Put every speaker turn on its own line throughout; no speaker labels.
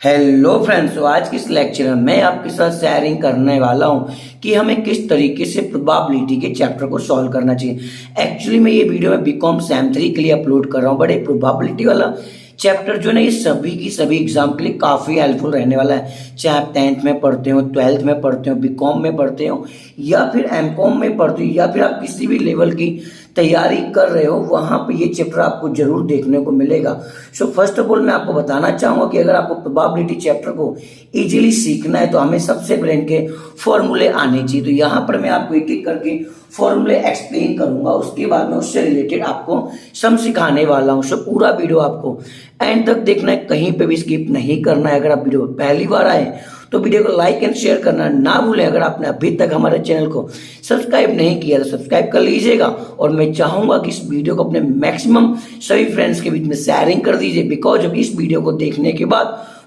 Hello friends, तो आज के इस लेक्चर में मैं आपके साथ शेयरिंग करने वाला हूं कि हमें किस तरीके से प्रोबेबिलिटी के चैप्टर को सॉल्व करना चाहिए। एक्चुअली मैं ये वीडियो में बीकॉम सेम 3 के लिए अपलोड कर रहा हूं, बट एक प्रोबेबिलिटी वाला चैप्टर जो है ना, ये सभी की सभी एग्जाम के लिए काफ़ी हेल्पफुल रहने वाला है। चाहे आप 10th में पढ़ते हो, 12th में पढ़ते हो, बीकॉम में पढ़ते हो या फिर एमकॉम में पढ़ते हो या फिर आप किसी भी लेवल की तैयारी कर रहे हो, वहां पे ये चैप्टर आपको जरूर देखने को मिलेगा। सो फर्स्ट ऑफ ऑल मैं आपको बताना चाहूंगा कि अगर आपको प्रोबेबिलिटी चैप्टर को इजीली सीखना है तो हमें सबसे पहले इनके फॉर्मूले आने चाहिए। तो यहाँ पर मैं आपको एक एक करके फॉर्मूले एक्सप्लेन करूंगा, उसके बाद में उससे रिलेटेड आपको सम सिखाने वाला हूँ। सो पूरा वीडियो आपको एंड तक देखना है, कहीं पे भी स्किप नहीं करना है। अगर आप वीडियो पहली बार आए तो वीडियो को लाइक एंड शेयर करना ना भूलें। अगर आपने अभी तक हमारे चैनल को सब्सक्राइब नहीं किया तो सब्सक्राइब कर लीजिएगा, और मैं चाहूंगा कि इस वीडियो को अपने मैक्सिमम सभी फ्रेंड्स के बीच में शेयरिंग कर दीजिए, बिकॉज अब इस वीडियो को देखने के बाद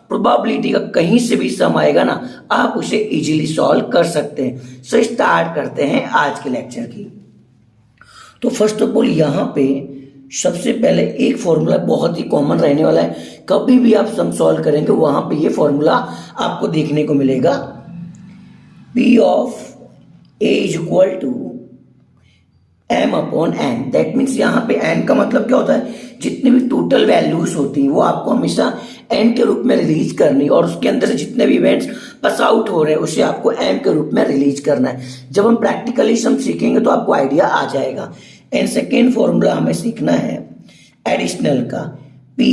प्रोबेबिलिटी का कहीं से भी सम आएगा ना, आप उसे इजीली सॉल्व कर सकते हैं। सो स्टार्ट करते हैं आज के लेक्चर की। तो फर्स्ट ऑफ ऑल यहाँ पे सबसे पहले एक फॉर्मूला बहुत ही कॉमन रहने वाला है, कभी भी आप सम सॉल्व करेंगे वहां पे ये फॉर्मूला आपको देखने को मिलेगा। P of A is equal to M upon N। That means यहाँ पे N का मतलब क्या होता है, जितनी भी टोटल वैल्यूज होती हैं वो आपको हमेशा N के रूप में रिलीज करनी, और उसके अंदर से जितने भी इवेंट्स पास आउट हो रहे हैं उसे आपको M के रूप में रिलीज करना है। जब हम प्रैक्टिकली सम सीखेंगे तो आपको आइडिया आ जाएगा। एंड सेकेंड फॉर्मूला हमें सीखना है एडिशनल का, P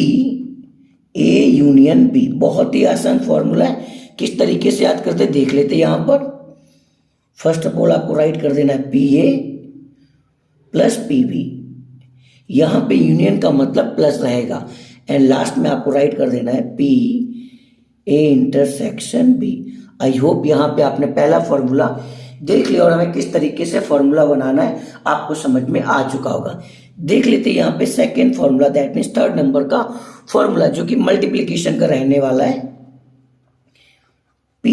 A यूनियन B। बहुत ही आसान फॉर्मूला है, किस तरीके से याद करते देख लेते। यहां पर फर्स्ट ऑफ ऑल आपको राइट कर देना है PA प्लस PB। यहां पे यूनियन का मतलब प्लस रहेगा, एंड लास्ट में आपको राइट कर देना है PA इंटरसेक्शन B। आई होप यहां पे आपने पहला फॉर्मूला देख लिया और हमें किस तरीके से फॉर्मूला बनाना है आपको समझ में आ चुका होगा। देख लेते हैं यहाँ पे second formula, that means third number का फॉर्मूला, जो कि मल्टीप्लीकेशन का रहने वाला है। P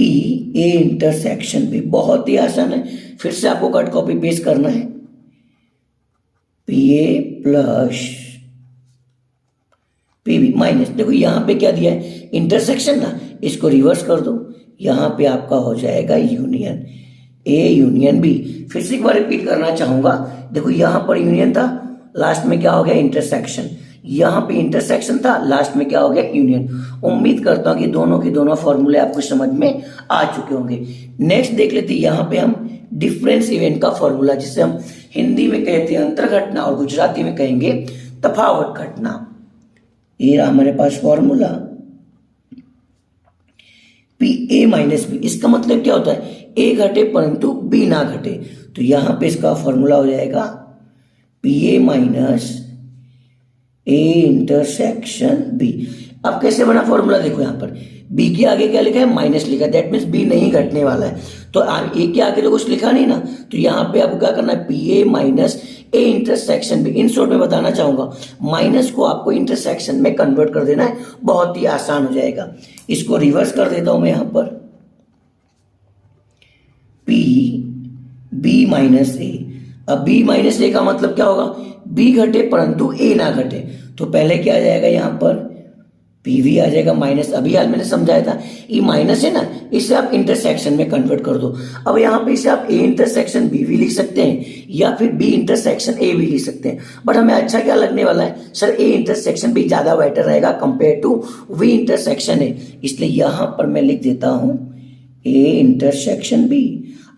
A intersection B। बहुत ही आसान है, फिर से आपको कट कॉपी पेस्ट करना है। PA प्लस PB माइनस, देखो यहाँ पे क्या दिया है, इंटरसेक्शन ना, इसको रिवर्स कर दो, यहाँ पे आपका हो जाएगा यूनियन A यूनियन B। फिर से एक बार रिपीट करना चाहूंगा, देखो यहाँ पर यूनियन था, लास्ट में क्या हो गया इंटरसेक्शन, यहाँ पे इंटरसेक्शन था, लास्ट में क्या हो गया यूनियन। उम्मीद करता हूं कि दोनों के दोनों फॉर्मूले आपको समझ में आ चुके होंगे। नेक्स्ट देख लेते हैं यहाँ पे हम डिफरेंस इवेंट का फॉर्मूला, जिसे हम हिंदी में कहते हैं अंतर घटना और गुजराती में कहेंगे तफावत घटना। ये रहा हमारे पास फॉर्मूला PA माइनस B। इसका मतलब क्या होता है, A घटे परंतु B ना घटे, तो यहां पे इसका फॉर्मूला हो जाएगा PA minus A intersection B। अब कैसे बना फॉर्मूला, देखो यहाँ पर B के आगे क्या लिखा है, माइनस लिखा है, दैट मीन्स B नहीं घटने वाला है। तो A के आगे तो कुछ लिखा नहीं ना, तो यहाँ पे आपको क्या करना है, PA minus A intersection B। In short में बताना चाहूंगा, माइनस को आपको इंटरसेक्शन में कन्वर्ट कर देना है, बहुत ही आसान हो जाएगा। इसको रिवर्स कर देता हूं मैं यहाँ पर, P B माइनस A। अब B माइनस A का मतलब क्या होगा, B घटे परंतु A ना घटे, तो पहले क्या आ जाएगा, यहाँ पर PV आ जाएगा माइनस। अभी आज मैंने समझाया था, ये माइनस है ना, इसे आप इंटरसेक्शन में कन्वर्ट कर दो। अब यहाँ पे इसे आप A इंटरसेक्शन B भी लिख सकते हैं या फिर B इंटरसेक्शन A भी लिख सकते हैं, बट हमें अच्छा क्या लगने वाला है, सर A इंटरसेक्शन B ज्यादा बेटर रहेगा compare to V intersection A, इसलिए यहाँ पर मैं लिख देता हूं A इंटरसेक्शन B।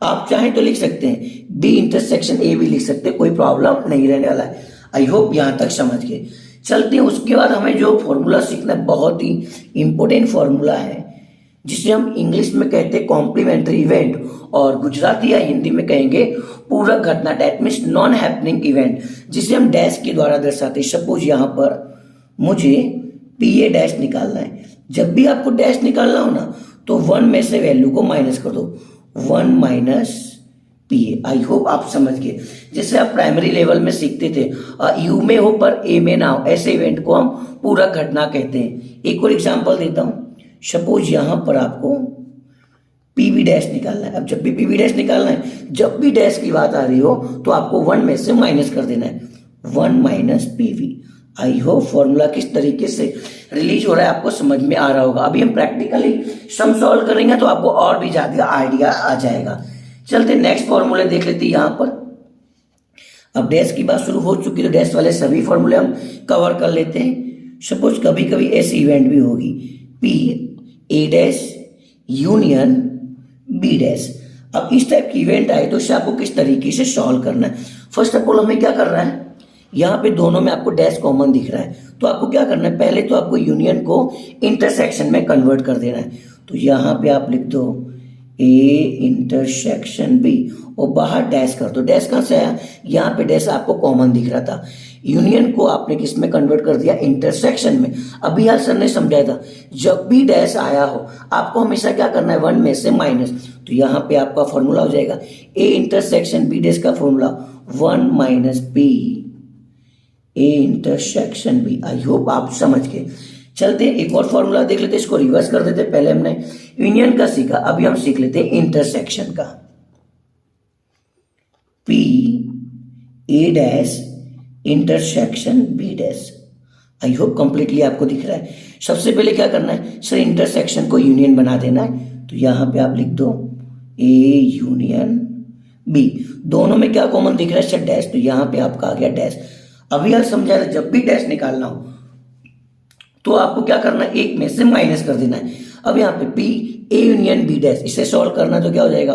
आप चाहें तो लिख सकते हैं B इंटरसेक्शन A भी लिख सकते हैं, कोई प्रॉब्लम नहीं रहने वाला है। आई होप यहां तक समझ गए। चलते हैं, उसके बाद हमें जो फॉर्मूला सीखना है, बहुत ही इंपॉर्टेंट फॉर्मूला है, जिसे हम इंग्लिश में कहते हैं कॉम्प्लीमेंट्री इवेंट, और गुजराती या हिंदी में कहेंगे पूरक घटना, that means non happening event, जिसे हम डैश के द्वारा दर्शाते हैं। सपोज यहाँ पर मुझे PA डैश निकालना है, जब भी आपको डैश निकालना हो ना, तो 1 में से वैल्यू को माइनस कर दो, 1 माइनस PA। आई होप आप समझ गए, जैसे आप प्राइमरी लेवल में सीखते थे, U में हो पर A में ना हो, ऐसे इवेंट को हम पूरक घटना कहते हैं। एक और एग्जांपल देता हूं, सपोज यहां पर आपको PB डैश निकालना है। अब जब भी PB डैश निकालना है, जब भी डैश की बात आ रही हो तो आपको 1 में से माइनस कर देना है, 1 minus PB। I hope formula किस तरीके से रिलीज हो रहा है आपको समझ में आ रहा होगा। अभी हम प्रैक्टिकली सम सॉल्व करेंगे तो आपको और भी ज्यादा आइडिया आ जाएगा। चलते नेक्स्ट फॉर्मूले देख लेते हैं। यहाँ पर अब डैश की बात शुरू हो चुकी, तो डैश वाले सभी फॉर्मूले हम कवर कर लेते हैं। सपोज कभी कभी ऐसी इवेंट भी होगी, P A dash union B dash. अब इस टाइप की इवेंट आए तो इसे आपको किस तरीके से सॉल्व करना है। फर्स्ट ऑफ ऑल हमें क्या करना है, यहाँ पे दोनों में आपको डैश कॉमन दिख रहा है, तो आपको क्या करना है, पहले तो आपको यूनियन को इंटरसेक्शन में कन्वर्ट कर देना है। तो यहाँ पे आप लिख दो ए इंटरसेक्शन बी और बाहर डैश कर दो। डैश कहाँ से आया, यहाँ पे डैश आपको कॉमन दिख रहा था। यूनियन को आपने किस में कन्वर्ट कर दिया, इंटरसेक्शन में। अभी यार सर ने समझाया था जब भी डैश आया हो आपको हमेशा क्या करना है, वन में से माइनस। तो यहाँ पे आपका फॉर्मूला हो जाएगा ए इंटरसेक्शन बी डैश का formula one minus B A intersection B. I hope आप समझ गए। चलते हैं एक और फॉर्मूला देख लेते हैं, इसको रिवर्स कर देते हैं। पहले हमने यूनियन का सीखा, अभी हम सीख लेते हैं इंटरसेक्शन का। P A dash intersection B dash. I hope completely आपको दिख रहा है। सबसे पहले क्या करना है सर, इंटरसेक्शन को यूनियन बना देना है। तो यहां पे आप लिख दो ए यूनियन बी। दोनों में क्या कॉमन दिख रहा है सर, डैश। तो यहां पे आपका आ गया डैश। अभी यार समझा था जब भी डैश निकालना हो तो आपको क्या करना है, एक में से माइनस कर देना है। अब यहाँ पे P A union B dash, इसे सॉल्व करना तो क्या हो जाएगा,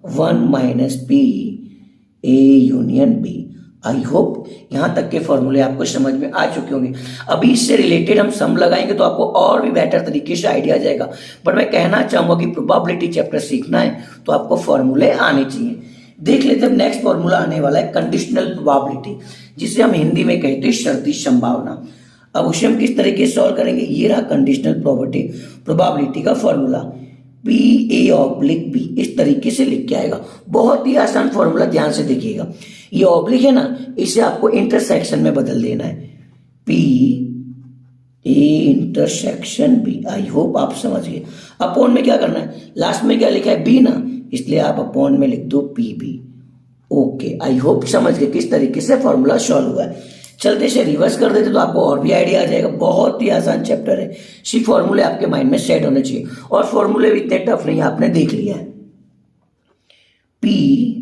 one minus P A union B. I hope यहां तक के फॉर्मूले आपको समझ में आ चुके होंगे। अभी इससे रिलेटेड हम सम लगाएंगे तो आपको और भी बेटर तरीके से आइडिया आ जाएगा। बट मैं कहना चाहूंगा कि प्रोबेबिलिटी चैप्टर सीखना है तो आपको फॉर्मूले आने चाहिए। देख लेते हैं नेक्स्ट फॉर्मूला आने वाला है कंडीशनल प्रोबेबिलिटी, जिसे हम हिंदी में कहते हैं शर्ती संभावना। अब उसे हम किस तरीके से सॉल्व करेंगे, ये रहा कंडीशनल प्रोबेबिलिटी का formula, P A oblique B. इस तरीके से लिख के आएगा, बहुत ही आसान फॉर्मूला, ध्यान से देखिएगा। ये ऑब्लिक है ना, इसे आपको इंटरसेक्शन में बदल देना है, P A intersection B. I hope आप समझ गए। अपॉन में क्या करना है, लास्ट में क्या लिखा है बी ना, इसलिए आप अपॉन में लिख दो P B. Okay, I hope समझ गए किस तरीके से फॉर्मूला सॉल्व हुआ है। चलते से रिवर्स कर देते तो आपको और भी आइडिया आ जाएगा। बहुत ही आसान चैप्टर है, सिर्फ फॉर्मूले आपके माइंड में सेट होने चाहिए और फॉर्मूले भी इतने टफ नहीं, आपने देख लिया है। पी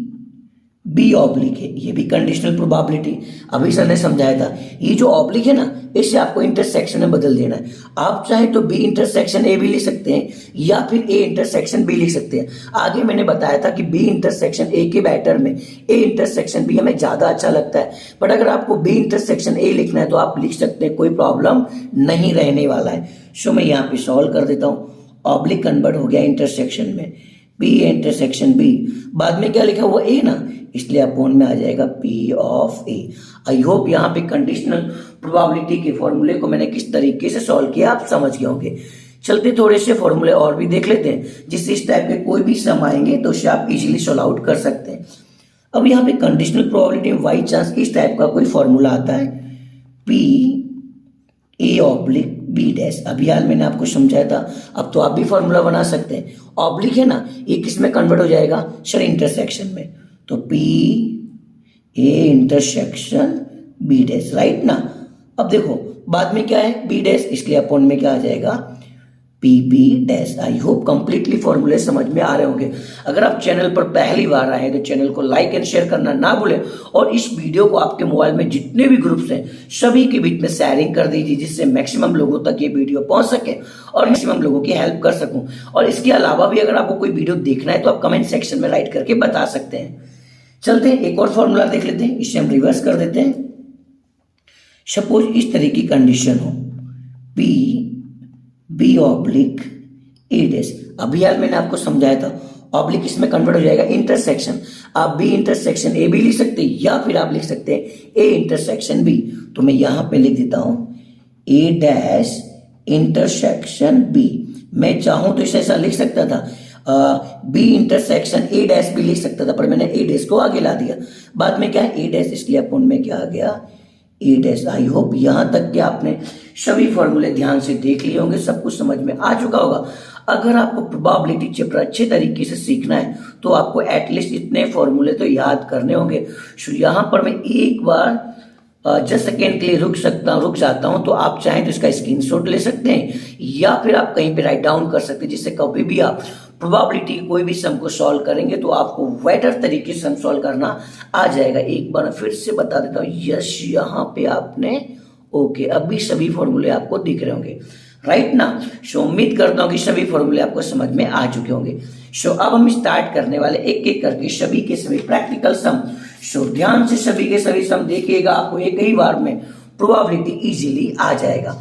बी ऑब्लिक है, ये भी कंडीशनल प्रोबेबिलिटी अभी सर ने समझाया था। ये जो ऑब्लिक है ना, इसे आपको इंटरसेक्शन में बदल देना है। आप चाहे तो बी इंटरसेक्शन ए भी लिख सकते हैं या फिर ए इंटरसेक्शन बी लिख सकते हैं। आगे मैंने बताया था कि बी इंटरसेक्शन ए के बैटर में ए इंटरसेक्शन बी हमें ज्यादा अच्छा लगता है। बट अगर आपको बी इंटरसेक्शन ए लिखना है तो आप लिख सकते हैं, कोई प्रॉब्लम नहीं रहने वाला है। सो मैं यहाँ पे सॉल्व कर देता हूँ। ऑब्लिक कन्वर्ट हो गया इंटरसेक्शन में, पी इंटरसेक्शन बी। बाद में क्या लिखा हुआ ए ना, इसलिए अपॉन में आ जाएगा P of A. I hope यहाँ पे कंडीशनल प्रोबेबिलिटी के फॉर्मूले को मैंने किस तरीके से सॉल्व किया आप समझ गए होंगे। चलते थोड़े से फॉर्मूले और भी देख लेते हैं, जिससे इस टाइप के कोई भी सम आएंगे तो उसे आप इजीली सॉल्व आउट कर सकते हैं। अब यहाँ पे कंडीशनल प्रोबेबिलिटी में बाई चांस इस टाइप का कोई फॉर्मूला आता है, P A oblique B dash. अभी हाल मैंने आपको समझाया था, अब तो आप भी फॉर्मूला बना सकते हैं। ऑब्लिक है ना, ये किस में कन्वर्ट हो जाएगा सर, इंटरसेक्शन में। तो P A intersection B dash, right ना। अब देखो बाद में क्या है बी डैश, इसलिए अपॉन में क्या आ जाएगा P B dash. I hope completely फॉर्मूले समझ में आ रहे होंगे। अगर आप चैनल पर पहली बार आए तो चैनल को लाइक एंड शेयर करना ना भूलें और इस वीडियो को आपके मोबाइल में जितने भी ग्रुप्स हैं सभी के बीच में शेयरिंग कर दीजिए, जिससे मैक्सिमम लोगों तक ये वीडियो पहुंच सके और मैक्सिमम लोगों की हेल्प कर सकूं। और इसके अलावा भी अगर आपको कोई वीडियो देखना है तो आप कमेंट सेक्शन में राइट करके बता सकते हैं। चलते हैं एक और फॉर्मूला देख लेते हैं, इसे हम रिवर्स कर देते हैं। सपोज इस तरह की कंडीशन हो, P B oblique A dash. अभी यार मैंने आपको समझाया था, ऑब्लिक इसमें कन्वर्ट हो जाएगा इंटरसेक्शन। आप बी इंटरसेक्शन ए भी लिख सकते हैं या फिर आप लिख सकते हैं ए इंटरसेक्शन बी। तो मैं यहां पे लिख देता हूं ए डैश इंटरसेक्शन बी। मैं चाहूं तो इसे ऐसा लिख सकता था, बी इंटरसेक्शन ए डैश भी लिख सकता था, पर मैंने ए डैश को आगे ला दिया। बाद में क्या है ए डैश, इसलिए अपन में क्या आ गया ए डैश। आई होप यहां तक कि आपने सभी फॉर्मूले ध्यान से देख लिए होंगे, सब कुछ समझ में आ चुका होगा। अगर आपको प्रोबेबिलिटी चैप्टर अच्छे तरीके से सीखना है तो आपको एटलीस्ट इतने फॉर्मूले तो याद करने होंगे। सो यहां पर मैं एक बार जस्ट सेकेंड के लिए रुक जाता हूं, तो आप चाहें तो इसका स्क्रीनशॉट ले सकते हैं या फिर आप कहीं पे राइट डाउन कर सकते हैं, जिससे कभी भी आप प्रोबेबिलिटी कोई भी सम को सॉल्व करेंगे तो आपको बेटर तरीके से सम सॉल्व करना आ जाएगा। एक बार फिर से बता देता हूँ, यस यहाँ पे आपने ओके, अभी सभी फॉर्मूले आपको दिख रहे होंगे, राइट ना। सो उम्मीद करता हूँ कि सभी फॉर्मूले आपको समझ में आ चुके होंगे। सो अब हम स्टार्ट करने वाले एक एक करके सभी के सभी प्रैक्टिकल सम। सो ध्यान से सभी के सभी सम देखिएगा, आपको एक ही बार में प्रोबेबिलिटी इजीली आ जाएगा।